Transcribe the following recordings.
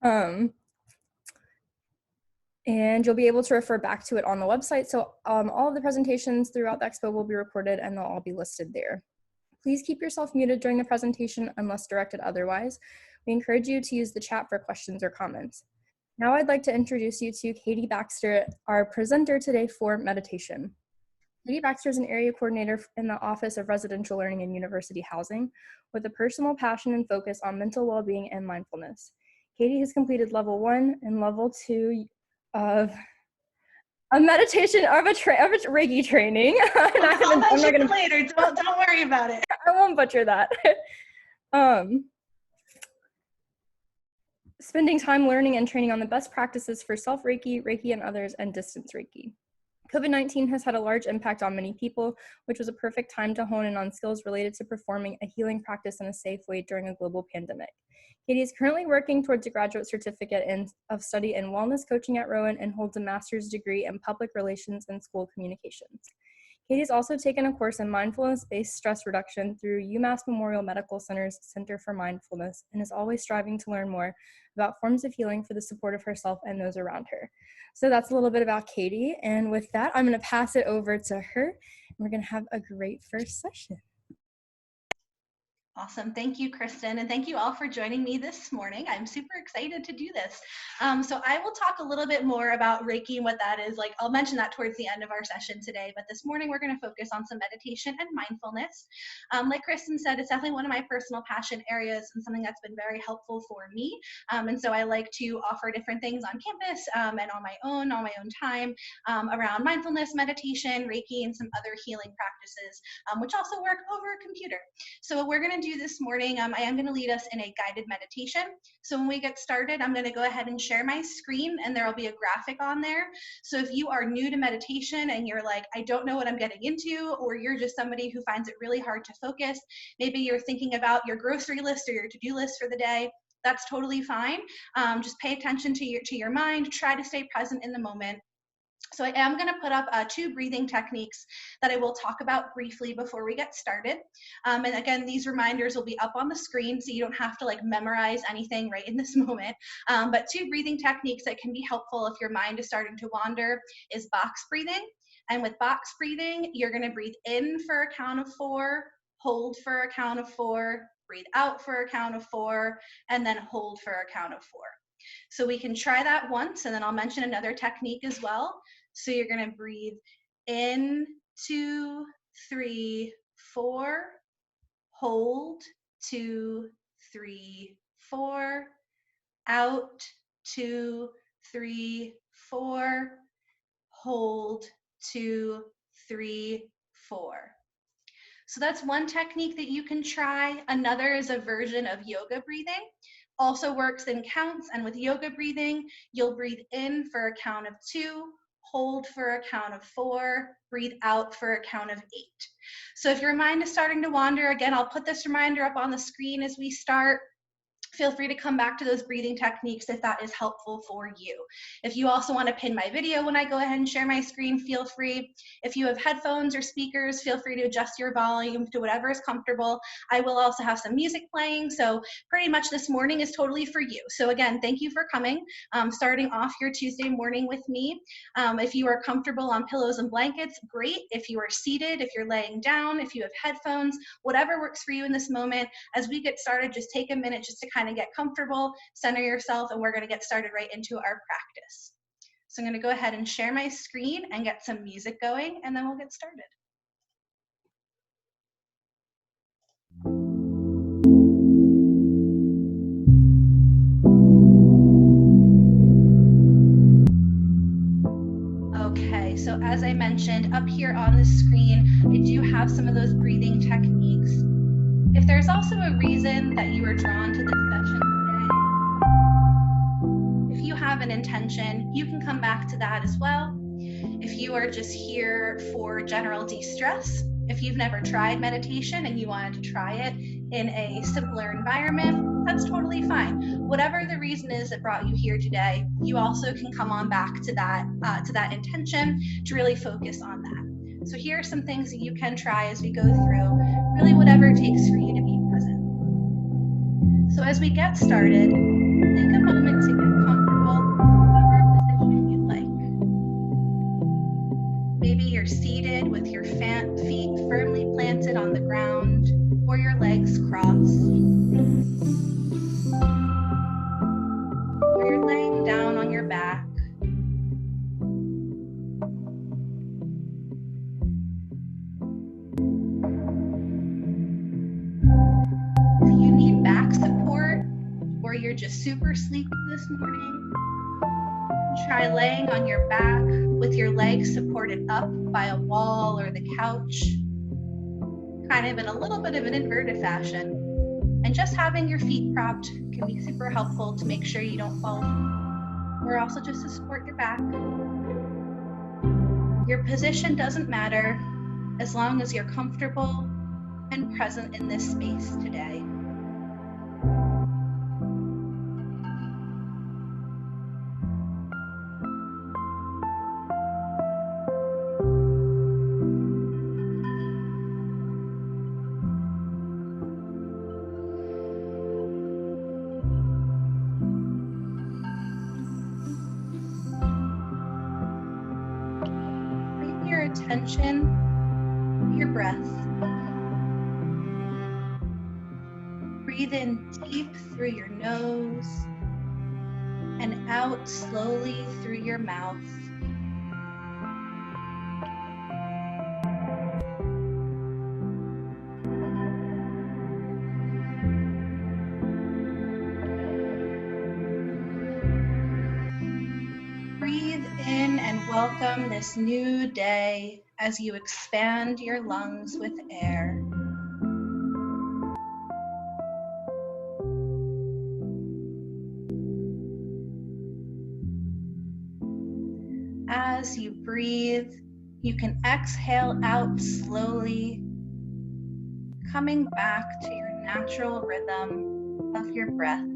And you'll be able to refer back to it on the website. So all of the presentations throughout the expo will be recorded and they'll all be listed there. Please keep yourself muted during the presentation unless directed otherwise. We encourage you to use the chat for questions or comments. Now I'd like to introduce you to Katie Baxter, our presenter today for meditation. Katie Baxter is an area coordinator in the Office of Residential Learning and University Housing with a personal passion and focus on mental well-being and mindfulness. Katie has completed level 1 and level 2 of a meditation of a Reiki training. I'll mention it later. Don't worry about it. I won't butcher that. Spending time learning and training on the best practices for self-Reiki, Reiki and others, and distance Reiki. COVID-19 has had a large impact on many people, which was a perfect time to hone in on skills related to performing a healing practice in a safe way during a global pandemic. Katie is currently working towards a graduate certificate of study in wellness coaching at Rowan and holds a master's degree in public relations and school communications. Katie's also taken a course in mindfulness-based stress reduction through UMass Memorial Medical Center's Center for Mindfulness and is always striving to learn more about forms of healing for the support of herself and those around her. So that's a little bit about Katie. And with that, I'm going to pass it over to her. And we're going to have a great first session. Awesome. Thank you, Kristen. And thank you all for joining me this morning. I'm super excited to do this. So I will talk a little bit more about Reiki and what that is. I'll mention that towards the end of our session today, but this morning we're going to focus on some meditation and mindfulness. Like Kristen said, it's definitely one of my personal passion areas and something that's been very helpful for me. And so I like to offer different things on campus and on my own time around mindfulness, meditation, Reiki, and some other healing practices, which also work over a computer. So what we're going to do this morning, I am going to lead us in a guided meditation. So when we get started, I'm going to go ahead and share my screen and there will be a graphic on there. So if you are new to meditation and you're like, I don't know what I'm getting into, or you're just somebody who finds it really hard to focus, maybe you're thinking about your grocery list or your to-do list for the day, that's totally fine. Just pay attention to your mind, try to stay present in the moment. So I am going to put up 2 breathing techniques that I will talk about briefly before we get started. And again, these reminders will be up on the screen, so you don't have to memorize anything right in this moment. But 2 breathing techniques that can be helpful if your mind is starting to wander is box breathing. And with box breathing, you're going to breathe in for a count of 4, hold for a count of 4, breathe out for a count of 4, and then hold for a count of 4. So we can try that once, and then I'll mention another technique as well. So you're going to breathe in, 2, 3, 4, hold, 2, 3, 4, out, 2, 3, 4, hold, 2, 3, 4. So that's one technique that you can try. Another is a version of yoga breathing. Also works in counts, and with yoga breathing, you'll breathe in for a count of 2, hold for a count of 4, breathe out for a count of 8. So if your mind is starting to wander, again, I'll put this reminder up on the screen as we start. Feel free to come back to those breathing techniques if that is helpful for you. If you also want to pin my video when I go ahead and share my screen, feel free. If you have headphones or speakers, feel free to adjust your volume to whatever is comfortable. I will also have some music playing, so pretty much this morning is totally for you. So again, thank you for coming, starting off your Tuesday morning with me. If you are comfortable on pillows and blankets, great. If you are seated, if you're laying down, if you have headphones, whatever works for you in this moment. As we get started, just take a minute just to kind of get comfortable, center yourself, and we're going to get started right into our practice. So I'm going to go ahead and share my screen and get some music going, and then we'll get started. Okay, so as I mentioned, up here on the screen, I do have some of those breathing techniques. If there's also a reason that you are drawn to this session today, if you have an intention, you can come back to that as well. If you are just here for general de-stress, if you've never tried meditation and you wanted to try it in a simpler environment, that's totally fine. Whatever the reason is that brought you here today, you also can come on back to that intention to really focus on that. So here are some things that you can try as we go through, really whatever it takes for you to be present. So as we get started, take a moment to just super sleepy this morning, try laying on your back with your legs supported up by a wall or the couch, kind of in a little bit of an inverted fashion. And just having your feet propped can be super helpful to make sure you don't fall, or also just to support your back. Your position doesn't matter as long as you're comfortable and present in this space today. Bring your attention to your breath. Breathe in deep through your nose and out slowly through your mouth. Breathe in and welcome this new day as you expand your lungs with air. As you breathe, you can exhale out slowly, coming back to your natural rhythm of your breath.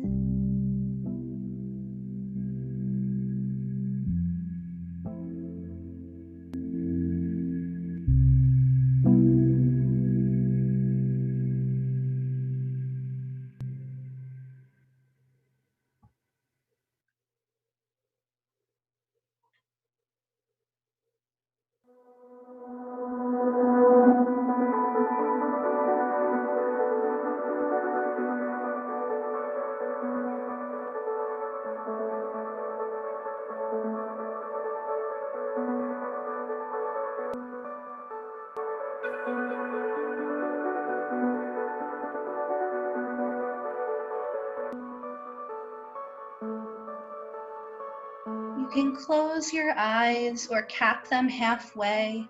You can close your eyes or cap them halfway,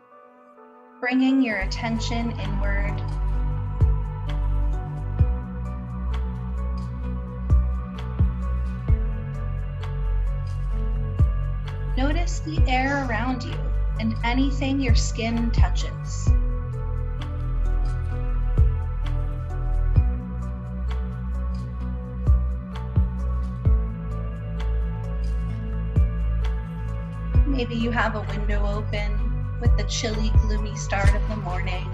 bringing your attention inward. Notice the air around you and anything your skin touches. Maybe you have a window open with the chilly, gloomy start of the morning.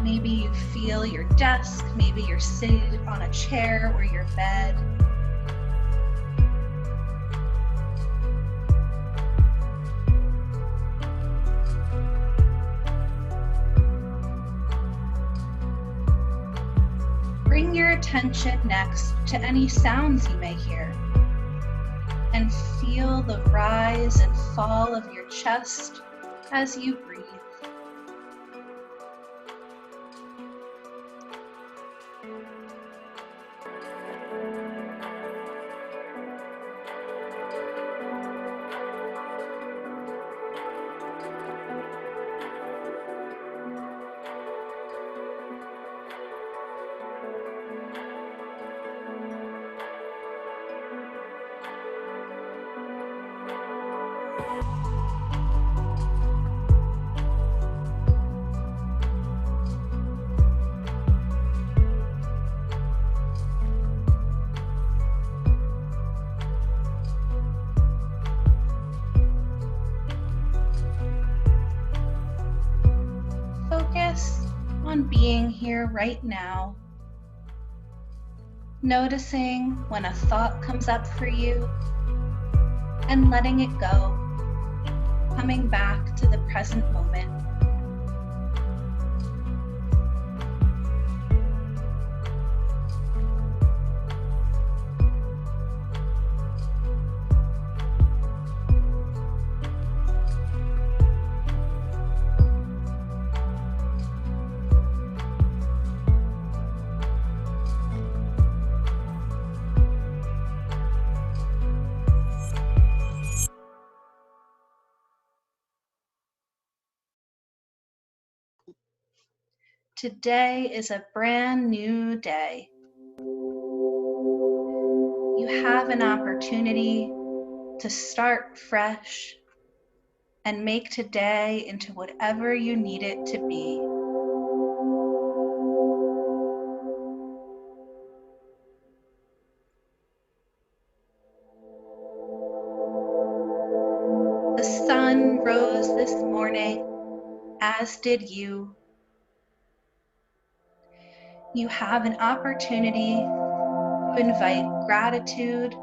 Maybe you feel your desk, maybe you're seated on a chair or your bed. Bring your attention next to any sounds you may hear, and feel the rise and fall of your chest as you breathe. Focus on being here right now, noticing when a thought comes up for you and letting it go, coming back to the present moment. Today is a brand new day. You have an opportunity to start fresh and make today into whatever you need it to be. The sun rose this morning, as did you. You have an opportunity to invite gratitude,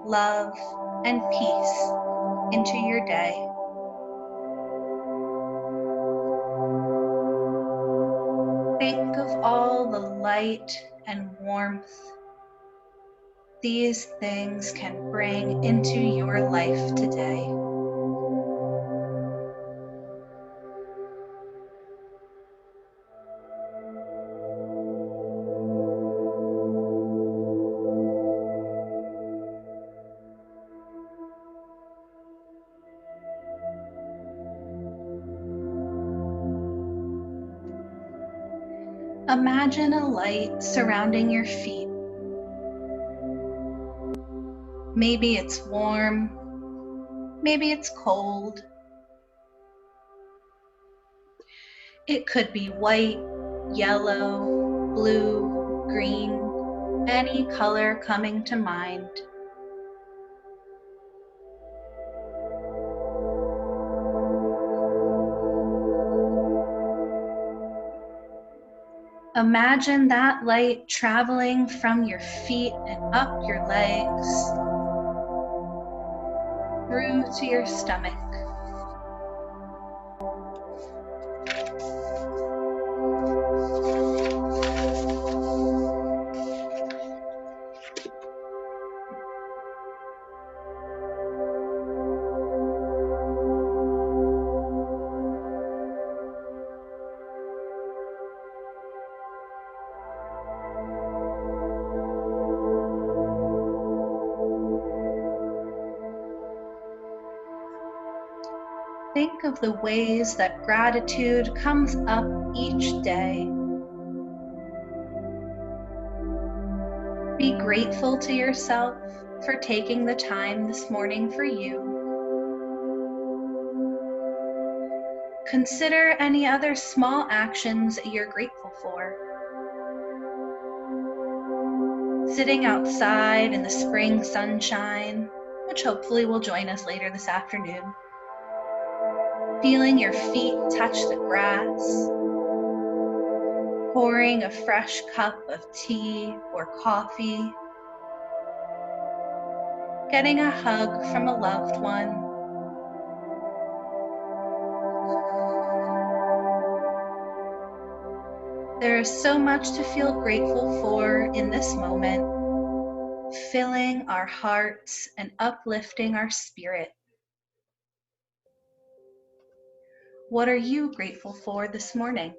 love, and peace into your day. Think of all the light and warmth these things can bring into your life today. Imagine a light surrounding your feet. Maybe it's warm, maybe it's cold. It could be white, yellow, blue, green, any color coming to mind. Imagine that light traveling from your feet and up your legs, through to your stomach. Think of the ways that gratitude comes up each day. Be grateful to yourself for taking the time this morning for you. Consider any other small actions you're grateful for. Sitting outside in the spring sunshine, which hopefully will join us later this afternoon. Feeling your feet touch the grass. Pouring a fresh cup of tea or coffee. Getting a hug from a loved one. There is so much to feel grateful for in this moment, filling our hearts and uplifting our spirit. What are you grateful for this morning?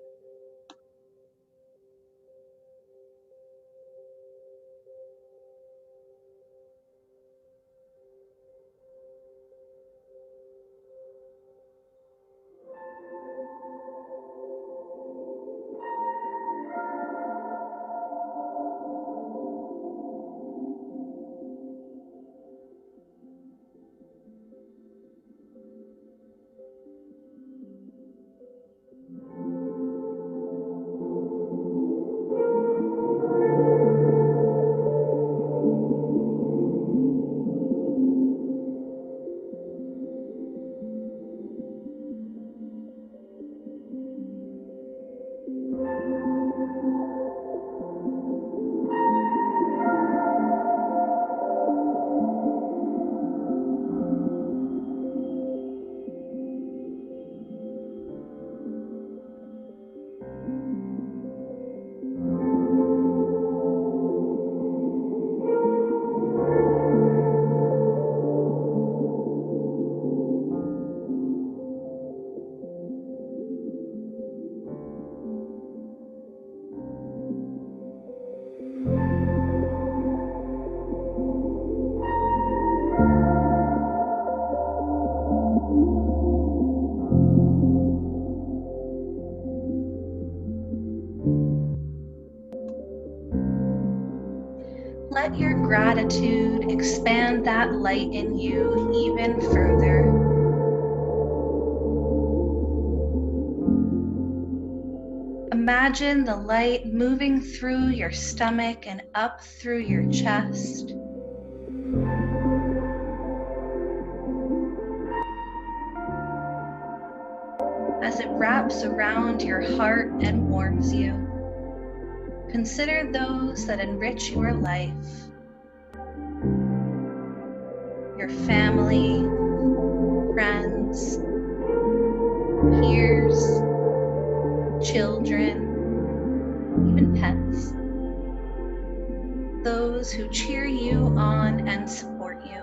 Let your gratitude expand that light in you even further. Imagine the light moving through your stomach and up through your chest. As it wraps around your heart and warms you, consider those that enrich your life, your family, friends, peers, children, even pets, those who cheer you on and support you.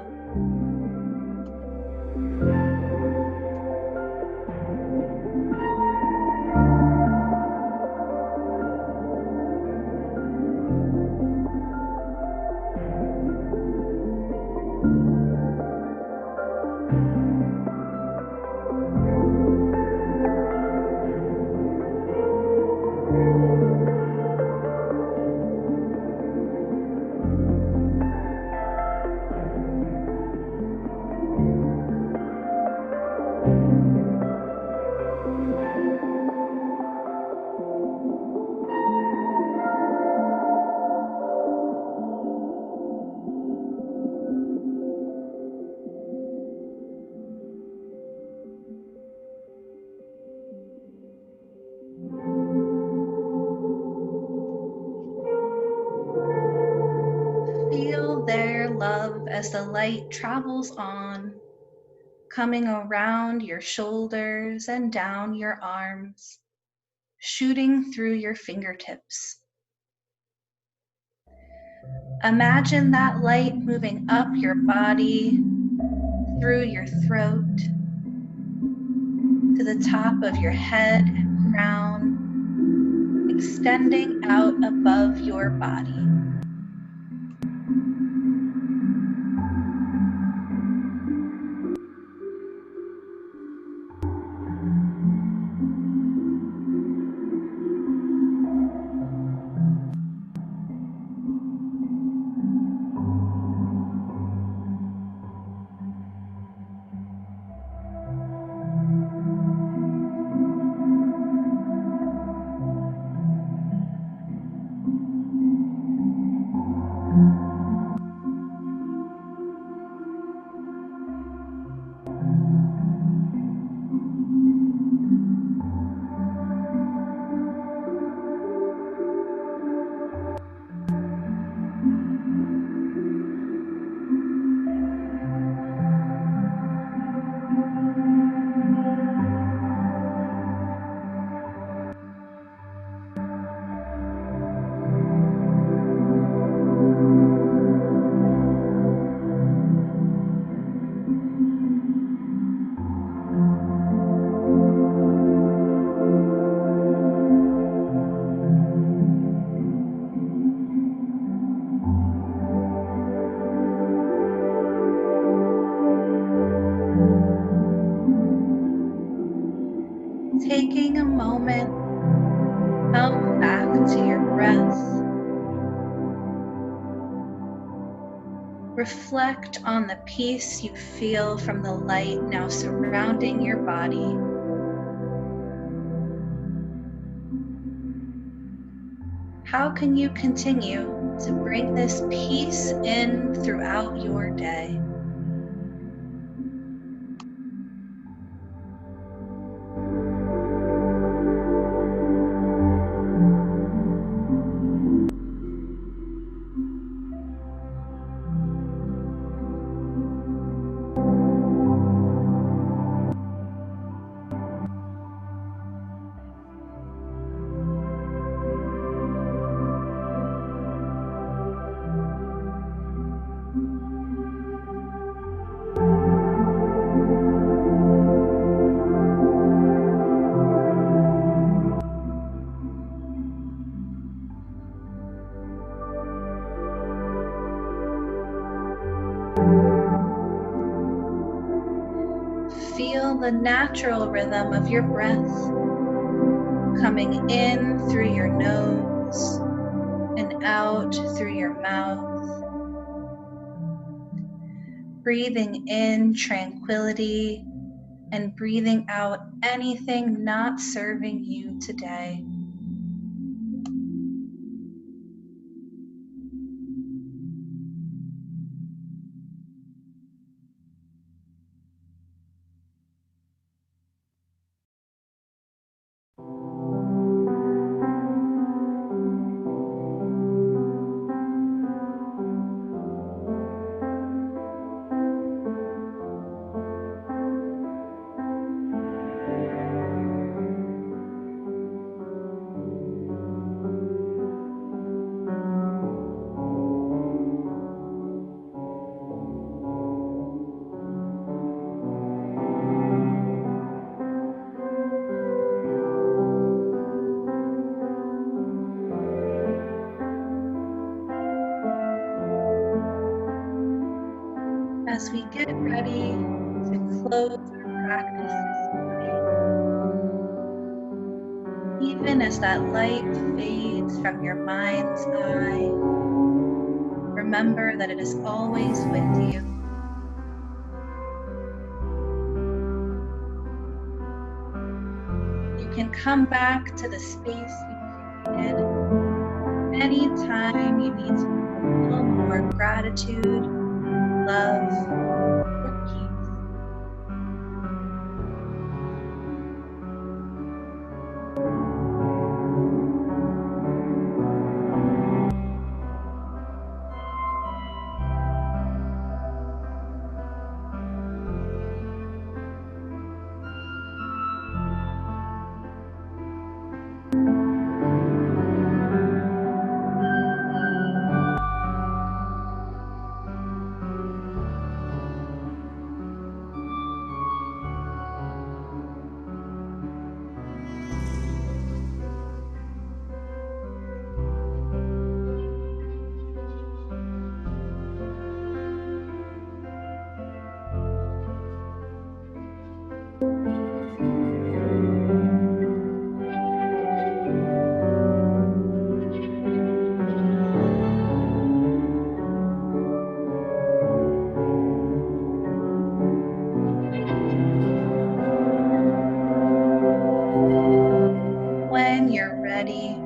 Feel their love as the light travels on, coming around your shoulders and down your arms, shooting through your fingertips. Imagine that light moving up your body, through your throat, to the top of your head and crown, extending out above your body. Taking a moment, come back to your breath. Reflect on the peace you feel from the light now surrounding your body. How can you continue to bring this peace in throughout your day? Feel the natural rhythm of your breath coming in through your nose and out through your mouth. Breathing in tranquility and breathing out anything not serving you today. As we get ready to close our practice this morning, even as that light fades from your mind's eye, remember that it is always with you. You can come back to the space you created anytime you need a little more gratitude, love, or peace. When you're ready,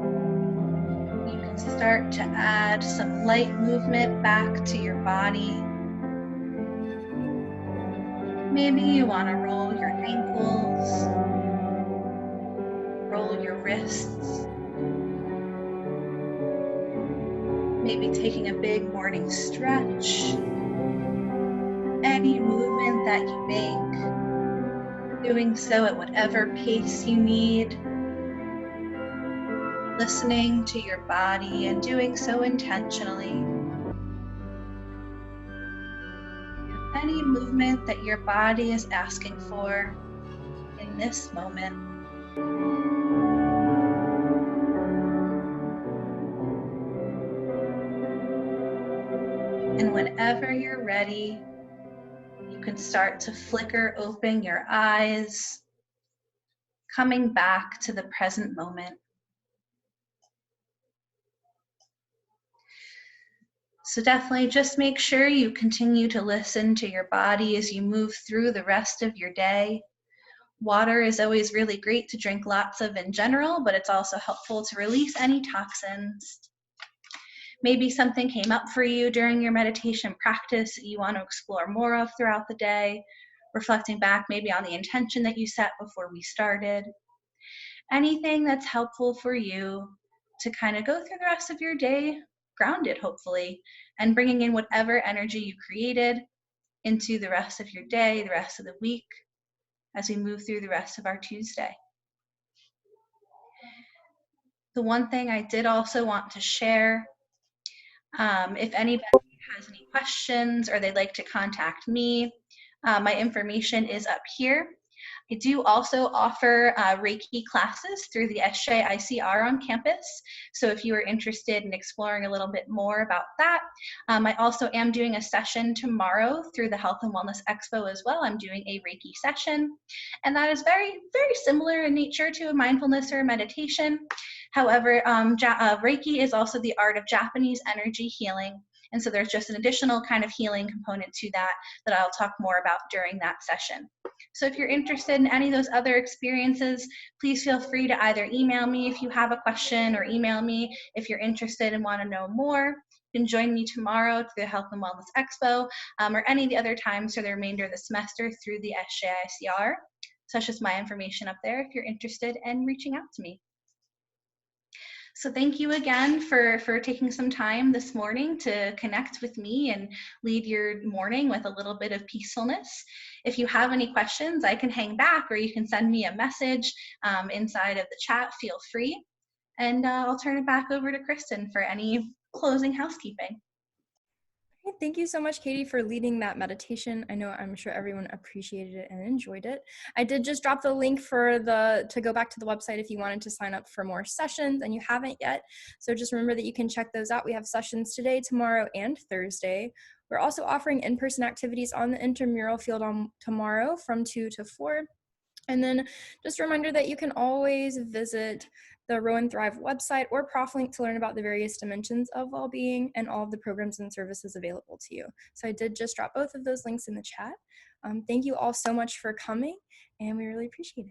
you can start to add some light movement back to your body. Maybe you want to roll your ankles, roll your wrists, maybe taking a big morning stretch. Any movement that you make, doing so at whatever pace you need, listening to your body and doing so intentionally. Any movement that your body is asking for in this moment. And whenever you're ready, you can start to flicker open your eyes, coming back to the present moment. So definitely just make sure you continue to listen to your body as you move through the rest of your day. Water is always really great to drink lots of in general, but it's also helpful to release any toxins. Maybe something came up for you during your meditation practice that you want to explore more of throughout the day, reflecting back maybe on the intention that you set before we started. Anything that's helpful for you to kind of go through the rest of your day grounded, hopefully, and bringing in whatever energy you created into the rest of your day, the rest of the week, as we move through the rest of our Tuesday. The one thing I did also want to share, if anybody has any questions or they'd like to contact me, my information is up here. I do also offer Reiki classes through the SJICR on campus. So if you are interested in exploring a little bit more about that, I also am doing a session tomorrow through the Health and Wellness Expo as well. I'm doing a Reiki session, and that is very, very similar in nature to a mindfulness or a meditation. However, Reiki is also the art of Japanese energy healing. And so there's just an additional kind of healing component to that that I'll talk more about during that session. So if you're interested in any of those other experiences, please feel free to either email me if you have a question, or email me if you're interested and want to know more. You can join me tomorrow to the Health and Wellness Expo, or any of the other times for the remainder of the semester through the SJICR. So that's just my information up there if you're interested in reaching out to me. So thank you again for taking some time this morning to connect with me and lead your morning with a little bit of peacefulness. If you have any questions, I can hang back, or you can send me a message inside of the chat. Feel free. And I'll turn it back over to Kristen for any closing housekeeping. Thank you so much, Katie, for leading that meditation. I'm sure everyone appreciated it and enjoyed it. I did just drop the link to go back to the website if you wanted to sign up for more sessions and you haven't yet. So just remember that you can check those out. We have sessions today, tomorrow, and Thursday. We're also offering in-person activities on the intramural field on tomorrow from 2 to 4. And then just a reminder that you can always visit the Row and Thrive website or ProfLink to learn about the various dimensions of well-being and all of the programs and services available to you. So I did just drop both of those links in the chat. Thank you all so much for coming, and we really appreciate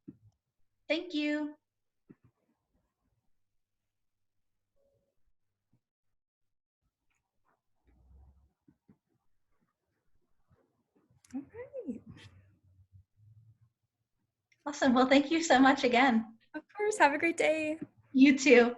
it. Thank you. All right. Awesome. Well, thank you so much again. Of course. Have a great day. You too.